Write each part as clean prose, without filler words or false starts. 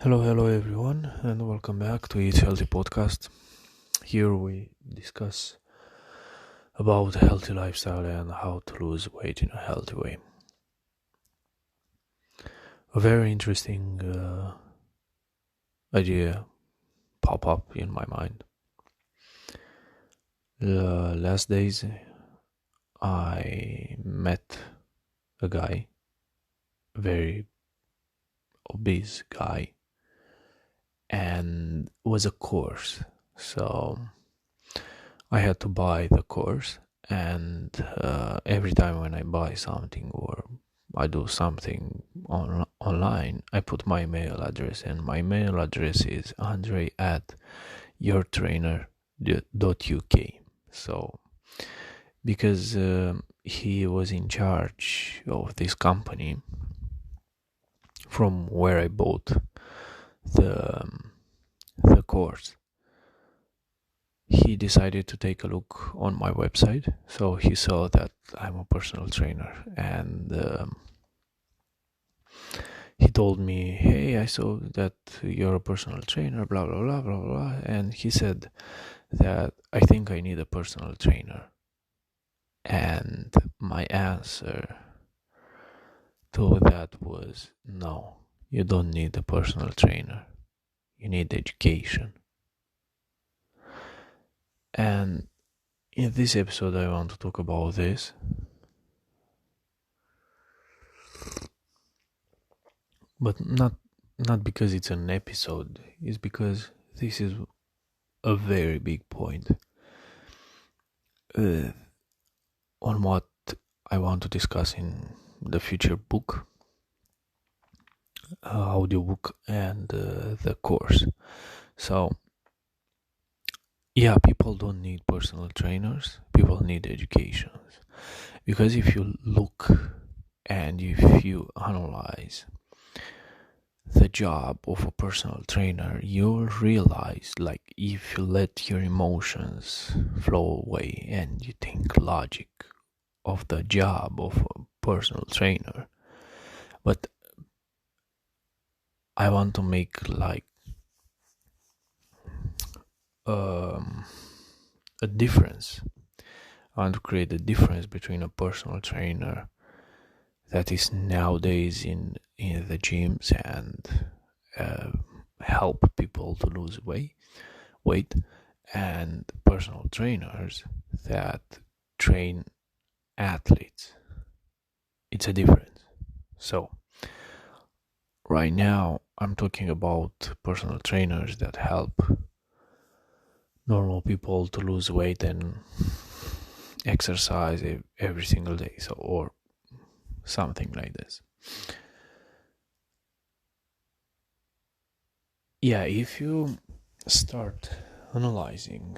Hello everyone, and welcome back to Eat Healthy Podcast. Here we discuss about healthy lifestyle and how to lose weight in a healthy way. A very interesting idea pop up in my mind. The last days I met a guy, very obese guy, and was a course. So I had to buy the course, and every time when I buy something or I do something online, I put my mail address, and my mail address is andre@yourtrainer.uk. So because he was in charge of this company from where I bought the course, he decided to take a look on my website. So he saw that I'm a personal trainer, and he told me, "Hey, I saw that you're a personal trainer, blah blah blah blah blah," and he said that I think I need a personal trainer. And my answer to that was, no, you don't need a personal trainer, you need education. And in this episode I want to talk about this. But not because it's an episode, it's because this is a very big point on what I want to discuss in the future book, audiobook, and the course. So yeah, people don't need personal trainers, people need education. Because if you look and if you analyze the job of a personal trainer, you'll realize, like, if you let your emotions flow away and you think logic of the job of a personal trainer. But I want to make like a difference. I want to create a difference between a personal trainer that is nowadays in the gyms and help people to lose weight, and personal trainers that train athletes. It's a difference. So right now I'm talking about personal trainers that help normal people to lose weight and exercise every single day, so or something like this. Yeah, if you start analyzing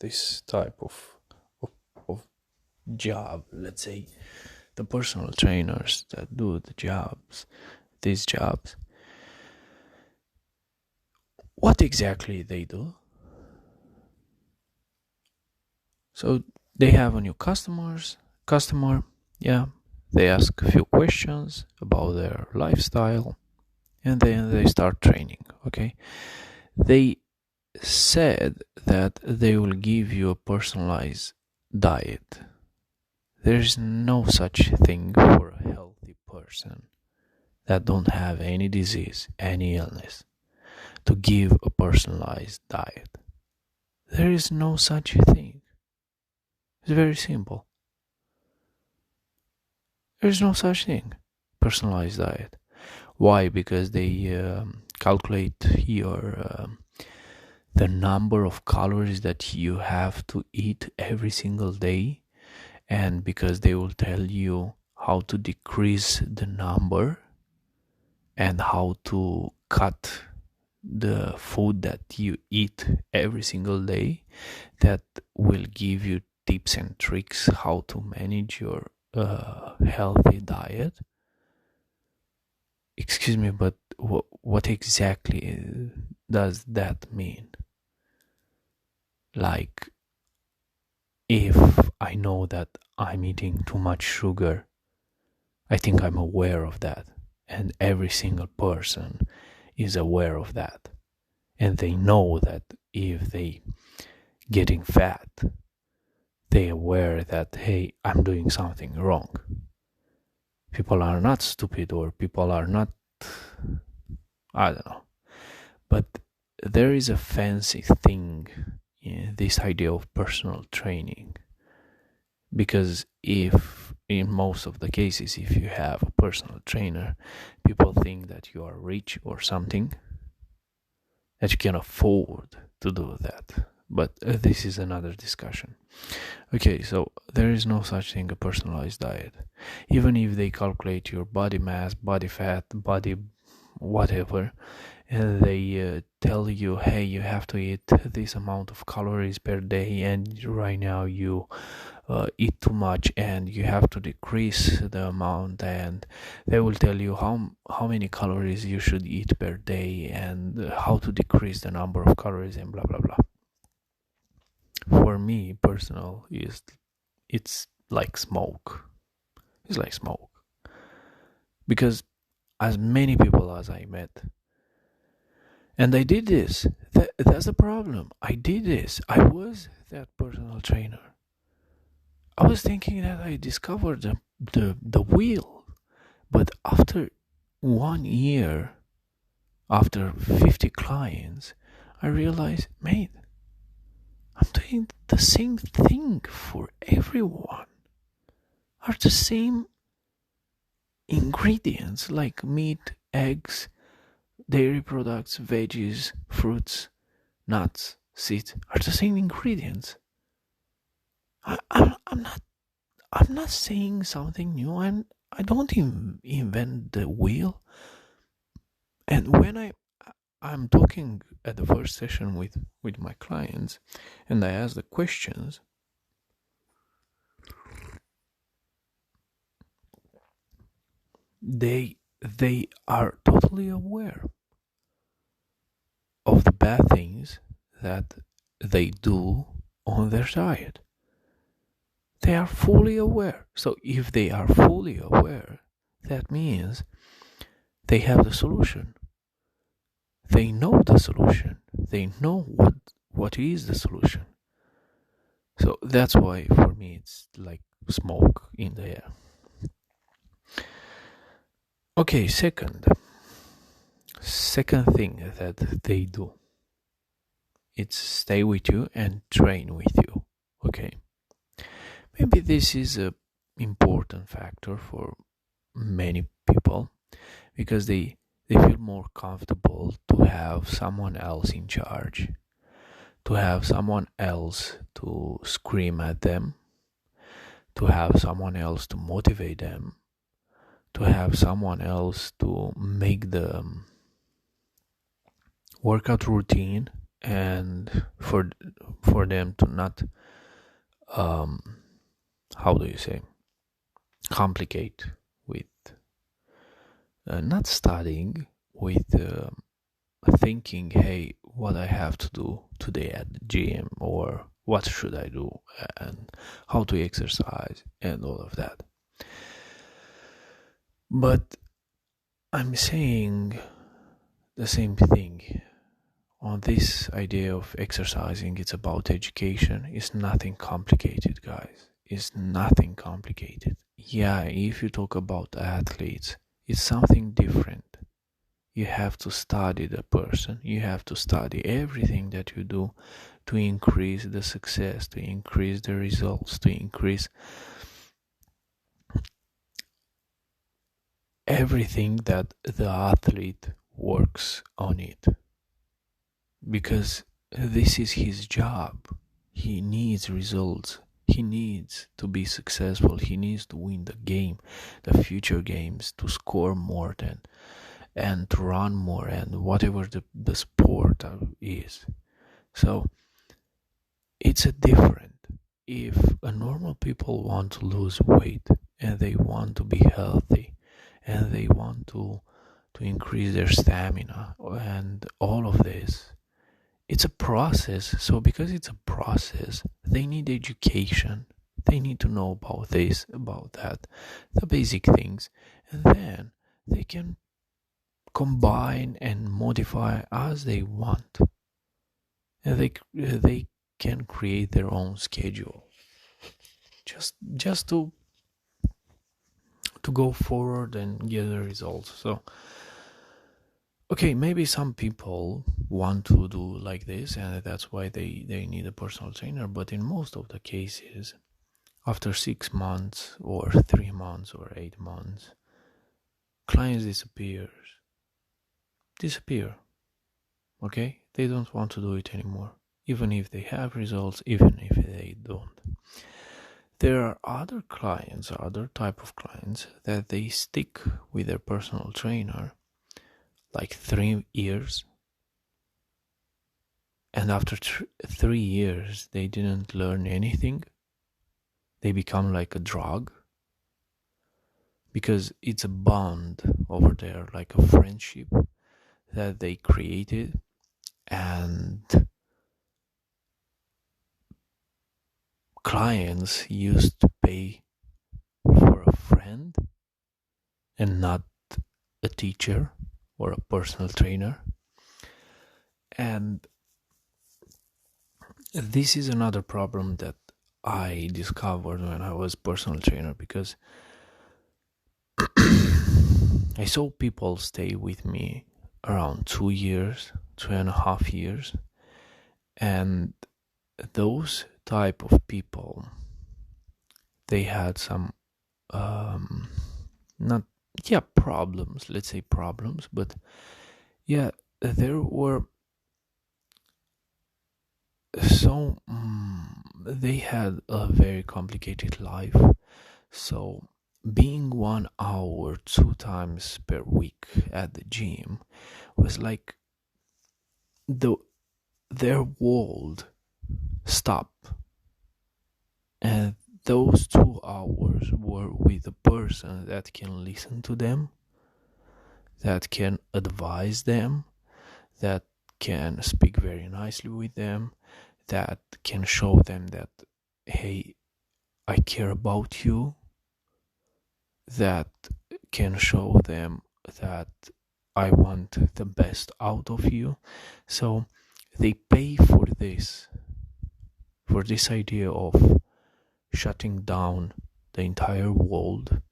this type of job, let's say the personal trainers that do these jobs, what exactly they do? So they have a new customer, yeah, they ask a few questions about their lifestyle, and then they start training. Okay, they said that they will give you a personalized diet. There's no such thing for a healthy person that don't have any disease, any illness, to give a personalized diet. There is no such thing. It's very simple. There's no such thing, personalized diet. Why? Because they calculate the number of calories that you have to eat every single day, and because they will tell you how to decrease the number and how to cut the food that you eat every single day, that will give you tips and tricks how to manage your healthy diet. Excuse me, but what exactly does that mean? Like, if I know that I'm eating too much sugar, I think I'm aware of that. And every single person is aware of that. And they know that if they getting fat, they aware that, hey, I'm doing something wrong. People are not stupid, or people are not, I don't know. But there is a fancy thing in this idea of personal training. Because if in most of the cases, if you have a personal trainer, people think that you are rich or something, that you can afford to do that. But this is another discussion. Okay, so there is no such thing a personalized diet. Even if they calculate your body mass, body fat, body whatever, and they tell you, hey, you have to eat this amount of calories per day, and right now you eat too much and you have to decrease the amount, and they will tell you how many calories you should eat per day and how to decrease the number of calories and blah blah blah. For me personal, it's like smoke. It's like smoke. Because as many people as I met, and I did this, that's the problem. I did this. I was that personal trainer. I was thinking that I discovered the wheel, but after 1 year, after 50 clients, I realized, mate, I'm doing the same thing for everyone. Are the same ingredients like meat, eggs, dairy products, veggies, fruits, nuts, seeds are the same ingredients. I'm not saying something new. I don't invent the wheel. And when I'm talking at the first session with my clients, and I ask the questions, they are totally aware of the bad things that they do on their diet. They are fully aware. So if they are fully aware, that means they have the solution. They know the solution. They know what is the solution. So that's why for me it's like smoke in the air. Okay, second thing that they do, it's stay with you and train with you. Okay, maybe this is a important factor for many people, because they feel more comfortable to have someone else in charge, to have someone else to scream at them, to have someone else to motivate them, to have someone else to make the workout routine, and for them to not how do you say, complicate with not studying, with thinking, hey, what I have to do today at the gym, or what should I do, and how to exercise, and all of that. But I'm saying the same thing on this idea of exercising. It's about education. It's nothing complicated, guys. It's nothing complicated. Yeah, if you talk about athletes, it's something different. You have to study the person. You have to study everything that you do to increase the success, to increase the results, to increase everything that the athlete works on it. Because this is his job. He needs results. He needs to be successful. He needs to win the game, the future games, to score more and to run more, and whatever the sport is. So it's a different. If a normal people want to lose weight, and they want to be healthy, and they want to increase their stamina and all of this, it's a process. So because it's a process, they need education. They need to know about this, about that, the basic things, and then they can combine and modify as they want, and they can create their own schedule, just to go forward and get the results. So, okay, maybe some people want to do like this, and that's why they need a personal trainer. But in most of the cases, after 6 months or 3 months or 8 months, clients disappear. Okay, they don't want to do it anymore, even if they have results, even if they don't. There are other clients, other type of clients, that they stick with their personal trainer like 3 years, and after 3 years they didn't learn anything. They become like a drug, because it's a bond over there, like a friendship that they created. And clients used to pay for a friend and not a teacher or a personal trainer. And this is another problem that I discovered when I was personal trainer, because I saw people stay with me around 2 years, 2.5 years, and those type of people, they had some not problems, let's say problems, but there were so they had a very complicated life. So being 1 hour 2 times per week at the gym was like their world stopped, and those 2 hours were with a person that can listen to them, that can advise them, that can speak very nicely with them, that can show them that, hey, I care about you, that can show them that I want the best out of you. So they pay for this idea of shutting down the entire world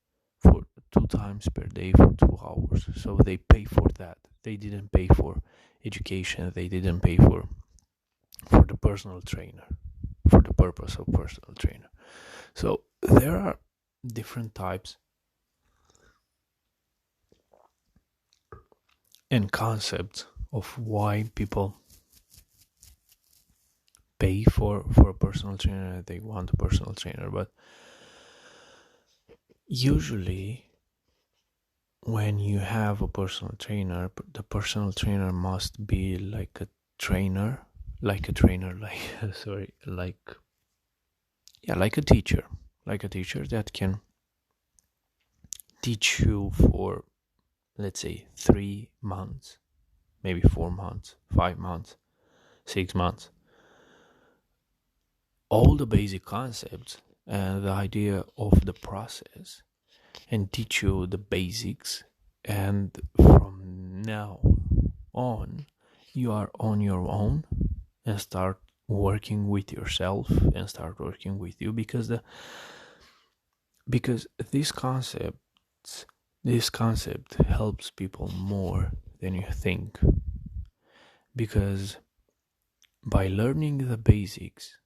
for 2 times per day for 2 hours. So they pay for that. They didn't pay for education. They didn't pay for the personal trainer, for the purpose of personal trainer. So there are different types and concepts of why people pay for a personal trainer. They want a personal trainer, but usually when you have a personal trainer, the personal trainer must be like a trainer, like a teacher, that can teach you for, let's say, 3 months, maybe 4 months, 5 months, 6 months, all the basic concepts and the idea of the process, and teach you the basics. And from now on, you are on your own, and start working with yourself and start working with you, because this concept helps people more than you think, because by learning the basics,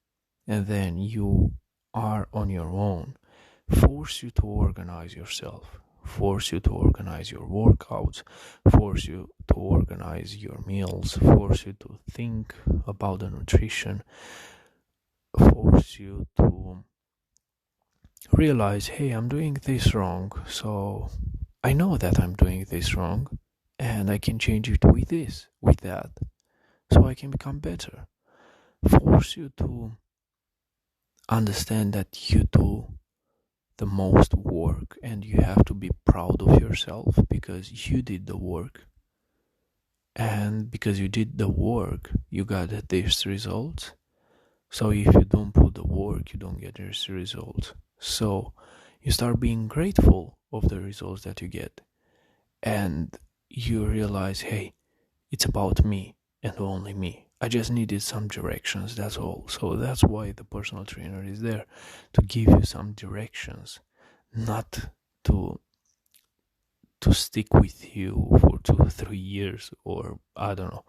and then you are on your own, force you to organize yourself, force you to organize your workouts, force you to organize your meals, force you to think about the nutrition, force you to realize, hey, I'm doing this wrong, so I know that I'm doing this wrong, and I can change it with this, with that, so I can become better. Force you to understand that you do the most work, and you have to be proud of yourself because you did the work, and because you did the work you got these results. So if you don't put the work, you don't get the results. So you start being grateful of the results that you get, and you realize, hey, it's about me and only me. I just needed some directions, that's all. So that's why the personal trainer is there, to give you some directions, not to stick with you for 2 or 3 years, or I don't know.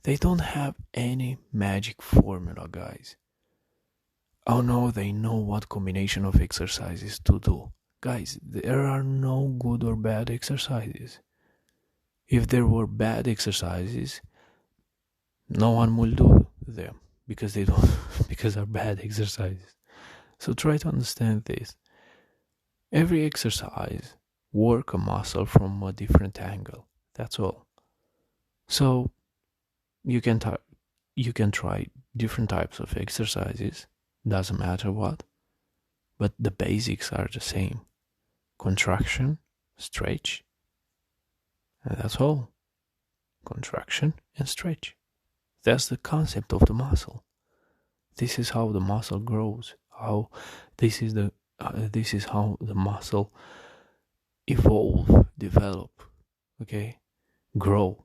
They don't have any magic formula, guys. Oh no, they know what combination of exercises to do. Guys, there are no good or bad exercises. If there were bad exercises, no one will do them because they don't because they're bad exercises. So try to understand this. Every exercise work a muscle from a different angle. That's all. So you can try different types of exercises. Doesn't matter what, but the basics are the same: contraction, stretch, and that's all. Contraction and stretch. That's the concept of the muscle. This is how the muscle grows. This is how the muscle evolve, develop, okay, grow.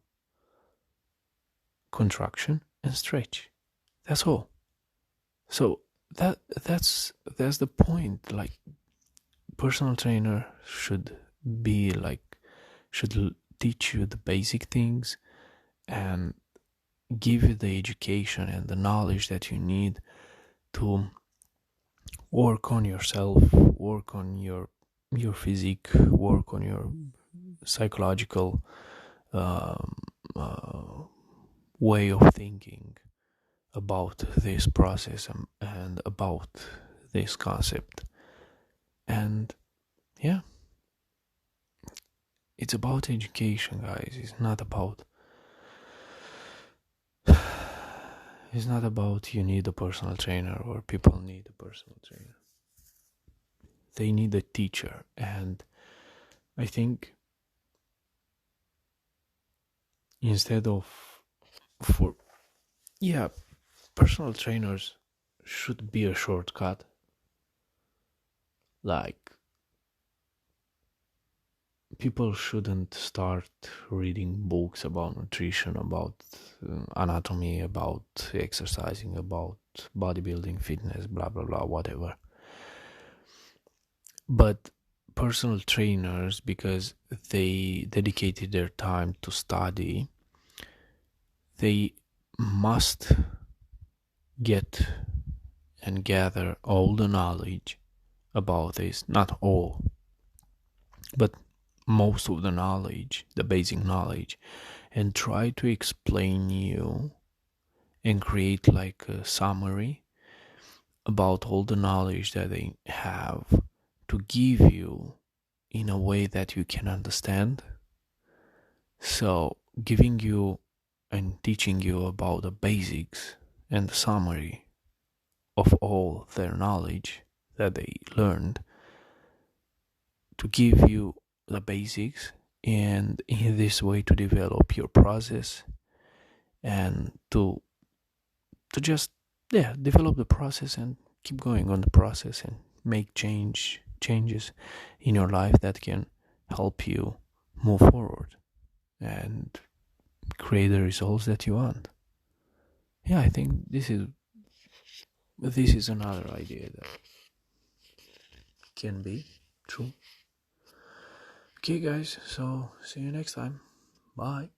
Contraction and stretch. That's all. So that's the point. Like, personal trainer should be like should teach you the basic things and give you the education and the knowledge that you need to work on yourself, work on your physique, work on your psychological um, way of thinking about this process, and about this concept. And yeah, it's about education, guys. It's not about you need a personal trainer or people need a personal trainer. They need a teacher. And I think instead of for yeah, personal trainers should be a shortcut. Like, people shouldn't start reading books about nutrition, about anatomy, about exercising, about bodybuilding, fitness, blah blah blah, whatever. But personal trainers, because they dedicated their time to study, they must get and gather all the knowledge about this. Not all, but most of the knowledge, the basic knowledge, and try to explain you and create like a summary about all the knowledge that they have, to give you in a way that you can understand. So giving you and teaching you about the basics and the summary of all their knowledge that they learned, to give you the basics, and in this way to develop your process, and to just develop the process and keep going on the process, and make changes in your life that can help you move forward and create the results that you want. Yeah, I think this is another idea that can be true. Okay, guys, so see you next time. Bye.